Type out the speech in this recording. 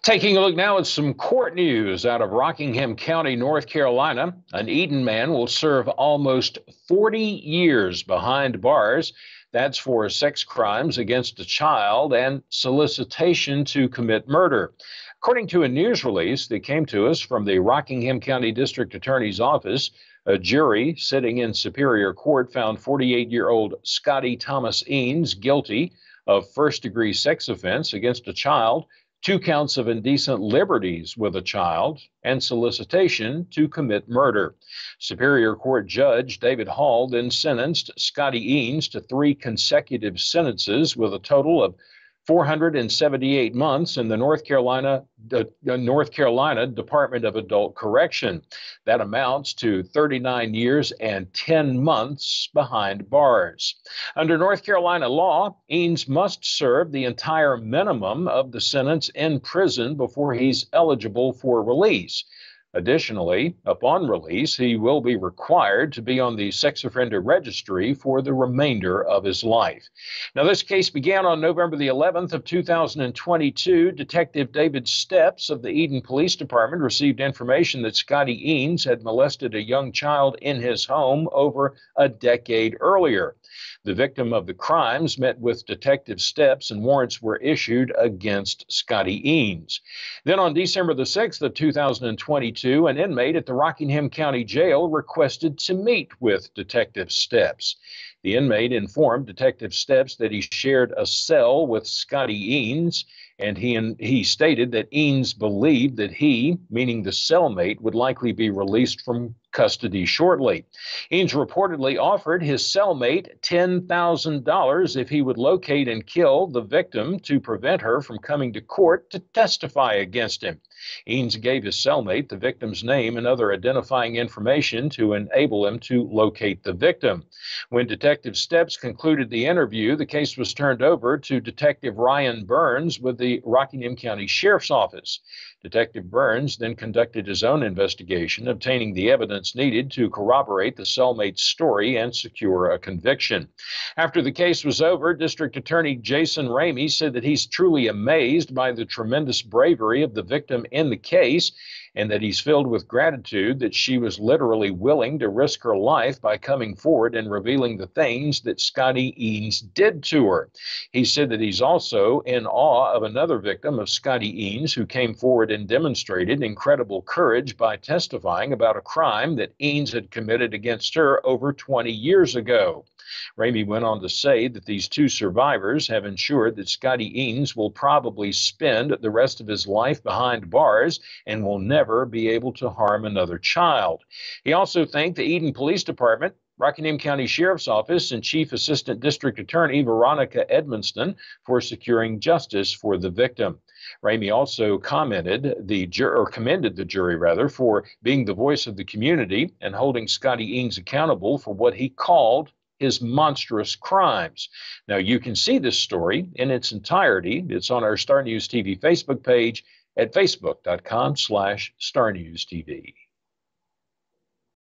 Taking a look now at some court news out of Rockingham County, North Carolina. An Eden man will serve almost 40 years behind bars. That's for sex crimes against a child and solicitation to commit murder. According to a news release that came to us from the Rockingham County District Attorney's Office, a jury sitting in Superior Court found 48-year-old Scotty Thomas Eanes guilty of first-degree sex offense against a child, 2 counts of indecent liberties with a child, and solicitation to commit murder. Superior Court Judge David Hall then sentenced Scotty Eanes to 3 consecutive sentences with a total of 478 months in the North Carolina Department of Adult Correction. That amounts to 39 years and 10 months behind bars. Under North Carolina law, Eanes must serve the entire minimum of the sentence in prison before he's eligible for release. Additionally, upon release, he will be required to be on the sex offender registry for the remainder of his life. Now, this case began on November the 11th of 2022. Detective David Steps of the Eden Police Department received information that Scotty Eanes had molested a young child in his home over a decade earlier. The victim of the crimes met with Detective Steps and warrants were issued against Scotty Eanes. Then on December the 6th of 2022, an inmate at the Rockingham County Jail requested to meet with Detective Steps. The inmate informed Detective Steps that he shared a cell with Scotty Eanes, and he stated that Eanes believed that he, meaning the cellmate, would likely be released from custody shortly. Eanes reportedly offered his cellmate $10,000 if he would locate and kill the victim to prevent her from coming to court to testify against him. Eanes gave his cellmate the victim's name and other identifying information to enable him to locate the victim. When Detective Steps concluded the interview, the case was turned over to Detective Ryan Burns with the Rockingham County Sheriff's Office. Detective Burns then conducted his own investigation, obtaining the evidence needed to corroborate the cellmate's story and secure a conviction. After the case was over, District Attorney Jason Ramey said that he's truly amazed by the tremendous bravery of the victim in the case, and that he's filled with gratitude that she was literally willing to risk her life by coming forward and revealing the things that Scotty Eanes did to her. He said that he's also in awe of another victim of Scotty Eanes who came forward and demonstrated incredible courage by testifying about a crime that Eanes had committed against her over 20 years ago. Ramey went on to say that these 2 survivors have ensured that Scotty Eanes will probably spend the rest of his life behind bars and will never be able to harm another child. He also thanked the Eden Police Department, Rockingham County Sheriff's Office, and Chief Assistant District Attorney Veronica Edmonston for securing justice for the victim. Ramey also commended the jury for being the voice of the community and holding Scotty Eanes accountable for what he called his monstrous crimes. Now, you can see this story in its entirety. It's on our Star News TV Facebook page at facebook.com/StarNewsTV.